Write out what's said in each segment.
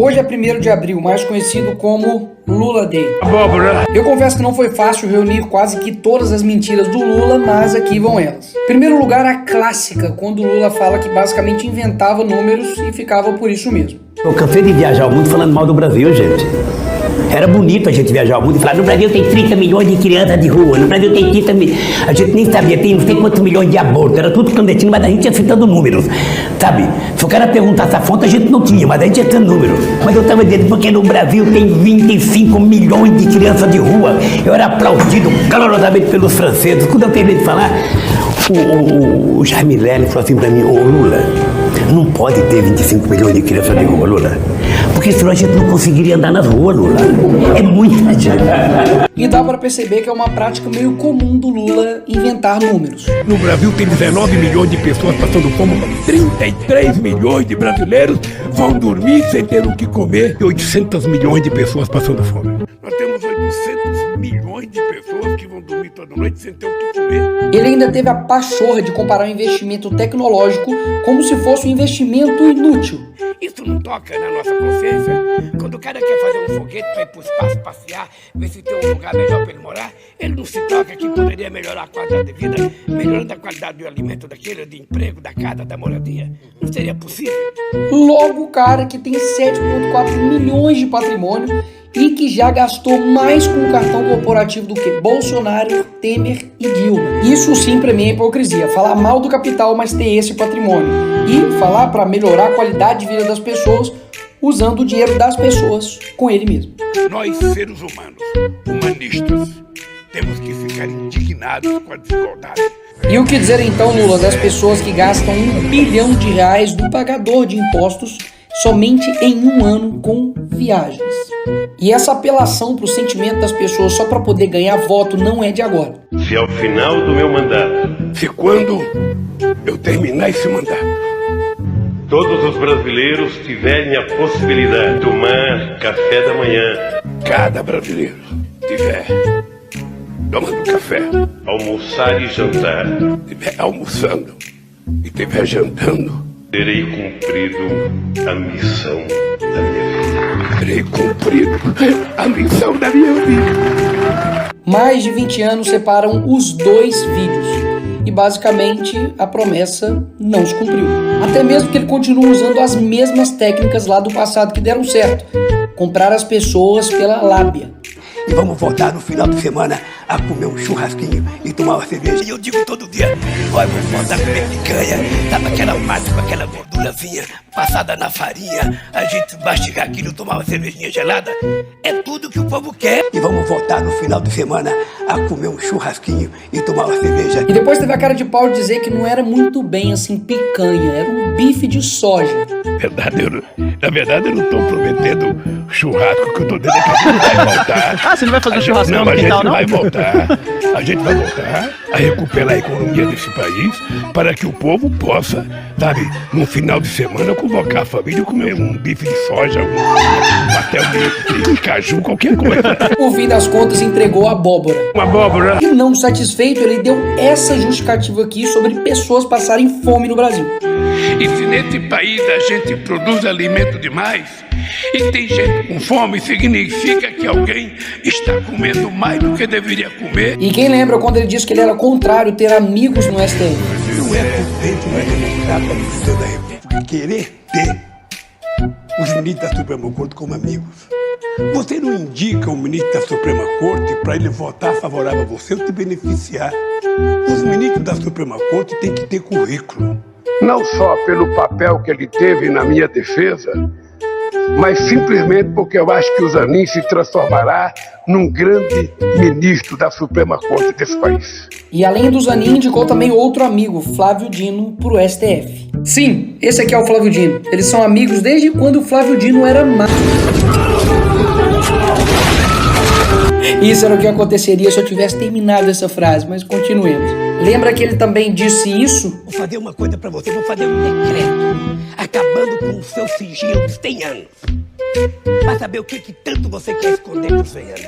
Hoje é 1º de abril, mais conhecido como Lula Day. Abóbora. Eu confesso que não foi fácil reunir quase que todas as mentiras do Lula, mas aqui vão elas. Em primeiro lugar, a clássica, quando o Lula fala que basicamente inventava números e ficava por isso mesmo. Eu cansei de viajar o mundo falando mal do Brasil, gente. Era bonito a gente viajar o mundo e falar: no Brasil tem 30 milhões de crianças de rua, no Brasil tem 30 milhões. A gente nem sabia, tem não sei quantos milhões de abortos, era tudo clandestino, mas a gente ia citando números, sabe? Se o cara perguntasse a fonte, a gente não tinha, mas a gente ia citando números. Mas eu estava dizendo, porque no Brasil tem 25 milhões de crianças de rua. Eu era aplaudido calorosamente pelos franceses. Quando eu terminei de falar, o Jaime Lerner falou assim para mim: ô Lula, não pode ter 25 milhões de crianças de rua, Lula. Porque senão a gente não conseguiria andar nas ruas, Lula. É muita gente. E dá pra perceber que é uma prática meio comum do Lula inventar números. No Brasil tem 19 milhões de pessoas passando fome. 33 milhões de brasileiros vão dormir sem ter o que comer. E 800 milhões de pessoas passando fome. Nós temos 800 milhões de pessoas que vão dormir toda noite sem ter o que comer. Ele ainda teve a pachorra de comparar o investimento tecnológico como se fosse um investimento inútil. Isso não toca na nossa consciência? Quando o cara quer fazer um foguete para ir pro espaço passear, ver se tem um lugar melhor para ele morar, ele não se toca que poderia melhorar a qualidade de vida, melhorando a qualidade do alimento daquele, de emprego, da casa, da moradia. Não seria possível? Logo o cara que tem 7,4 milhões de patrimônio e que já gastou mais com o cartão corporativo do que Bolsonaro, Temer e Dilma. Isso sim pra mim é hipocrisia, falar mal do capital, mas ter esse patrimônio. E falar para melhorar a qualidade de vida das pessoas usando o dinheiro das pessoas com ele mesmo. Nós, seres humanos, humanistas, temos que ficar indignados com a desigualdade. E o que dizer então, Lula, das pessoas que gastam R$1 bilhão do pagador de impostos somente em um ano com viagens? E essa apelação para o sentimento das pessoas só para poder ganhar voto não é de agora. Se ao final do meu mandato, Se quando eu terminar esse mandato, todos os brasileiros tiverem a possibilidade de tomar café da manhã, cada brasileiro tiver tomando café, almoçar e jantar, tiver almoçando e tiver jantando, terei cumprido a missão da minha vida. terei cumprido a missão da minha vida. Mais de 20 anos separam os dois vídeos e basicamente a promessa não se cumpriu. Até mesmo que ele continua usando as mesmas técnicas lá do passado que deram certo. Comprar as pessoas pela lábia. E vamos voltar no final de semana a comer um churrasquinho e tomar uma cerveja. E eu digo todo dia: olha, vamos voltar a comer picanha, tava aquela massa com aquela gordurazinha passada na farinha, a gente mastigar aquilo, tomar uma cervejinha gelada. É tudo que o povo quer. E vamos voltar no final de semana a comer um churrasquinho e tomar uma cerveja. E depois teve a cara de pau de dizer que não era muito bem assim picanha, era um bife de soja. Na verdade, eu não estou prometendo churrasco, que eu estou dizendo é que a gente vai voltar. Ah, você não vai fazer churrasco Não, no a gente quintal, não? vai voltar. A gente vai voltar a recuperar a economia desse país para que o povo possa, sabe, no final de semana, convocar a família e comer um bife de soja, um pastel de caju, qualquer coisa. No fim das contas, entregou a abóbora. Uma abóbora. E não satisfeito, ele deu essa justificativa aqui sobre pessoas passarem fome no Brasil. E se nesse país a gente produz alimento demais e tem gente com fome, significa que alguém está comendo mais do que deveria comer. E quem lembra quando ele disse que ele era contrário ter amigos no STF? Não é prudente uma democrata do presidente da República querer ter os ministros da Suprema Corte como amigos. Você não indica o ministro da Suprema Corte para ele votar favorável a você ou te beneficiar. Os ministros da Suprema Corte têm que ter currículo. Não só pelo papel que ele teve na minha defesa, mas simplesmente porque eu acho que o Zanin se transformará num grande ministro da Suprema Corte desse país. E além do Zanin, indicou também outro amigo, Flávio Dino, pro STF. Sim, esse aqui é o Flávio Dino. Eles são amigos desde quando o Flávio Dino era Isso era o que aconteceria se eu tivesse terminado essa frase, mas continuemos. Lembra que ele também disse isso? Vou fazer uma coisa pra você, vou fazer um decreto acabando com o seu sigilo dos 100 anos. Pra saber o que tanto você quer esconder dos 100 anos.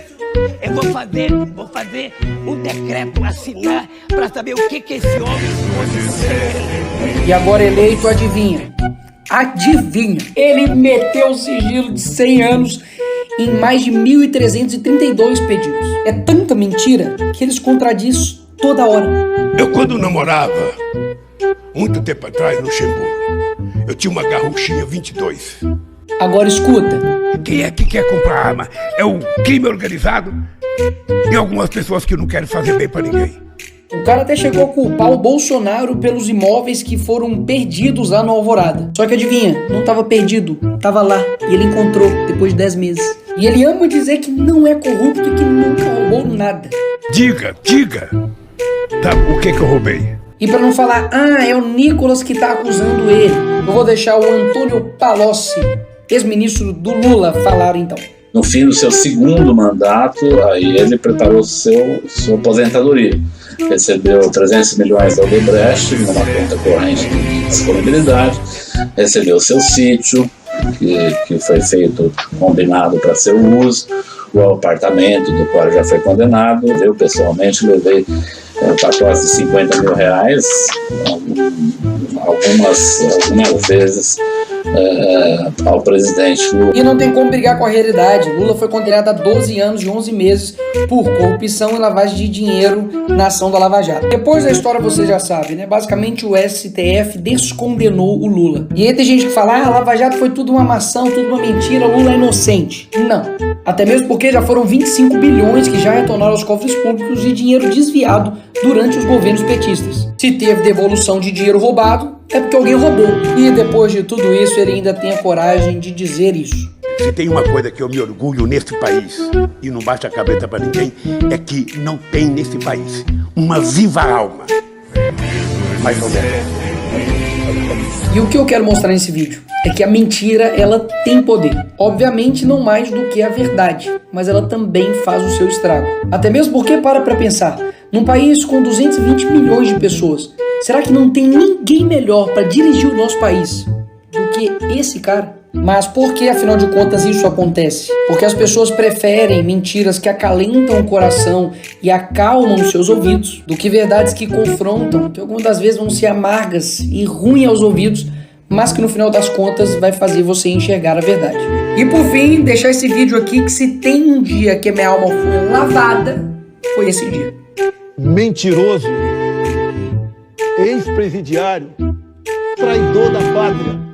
Eu vou fazer um decreto, assinar, pra saber o que esse homem esconde dos 100 anos. E agora eleito, adivinha? Adivinha? Ele meteu o sigilo de 100 anos em mais de 1.332 pedidos. É tanta mentira que eles contradiz toda hora. Eu, quando namorava, muito tempo atrás, no Luxemburgo, eu tinha uma garruchinha 22. Agora escuta. Quem é que quer comprar arma? É o crime organizado e algumas pessoas que não querem fazer bem pra ninguém. O cara até chegou a culpar o Bolsonaro pelos imóveis que foram perdidos lá no Alvorada. Só que adivinha, não tava perdido, tava lá. E ele encontrou depois de 10 meses. E ele ama dizer que não é corrupto e que nunca roubou nada. Diga. Tá, o que eu roubei? E pra não falar, é o Nicolas que tá acusando ele, eu vou deixar o Antônio Palocci, ex-ministro do Lula, falar então. No fim do seu segundo mandato, aí ele preparou sua aposentadoria. Recebeu 300 milhões da Odebrecht numa conta corrente de disponibilidade, recebeu seu sítio, que foi feito, combinado para seu uso, o apartamento do qual já foi condenado. Eu pessoalmente levei pacotes de 50 mil reais, algumas vezes ao presidente Lula. E não tem como brigar com a realidade. Lula foi condenado a 12 anos e 11 meses por corrupção e lavagem de dinheiro na ação da Lava Jato. Depois da história você já sabe, né? Basicamente o STF descondenou o Lula. E aí tem gente que fala, a Lava Jato foi tudo uma maçã, tudo uma mentira, o Lula é inocente. Não. Até mesmo porque já foram 25 bilhões que já retornaram aos cofres públicos de dinheiro desviado durante os governos petistas. Se teve devolução de dinheiro roubado, é porque alguém roubou. E depois de tudo isso, ele ainda tem a coragem de dizer isso. Se tem uma coisa que eu me orgulho nesse país, e não baixa a cabeça pra ninguém, é que não tem nesse país uma viva alma. Mais ou menos. E o que eu quero mostrar nesse vídeo é que a mentira, ela tem poder. Obviamente não mais do que a verdade, mas ela também faz o seu estrago. Até mesmo porque, para pensar, num país com 220 milhões de pessoas, será que não tem ninguém melhor para dirigir o nosso país do que esse cara? Mas por que, afinal de contas, isso acontece? Porque as pessoas preferem mentiras que acalentam o coração e acalmam os seus ouvidos do que verdades que confrontam, que algumas das vezes vão ser amargas e ruins aos ouvidos, mas que no final das contas vai fazer você enxergar a verdade. E por fim, deixar esse vídeo aqui que se tem um dia que minha alma foi lavada, foi esse dia. Mentiroso, ex-presidiário, traidor da pátria.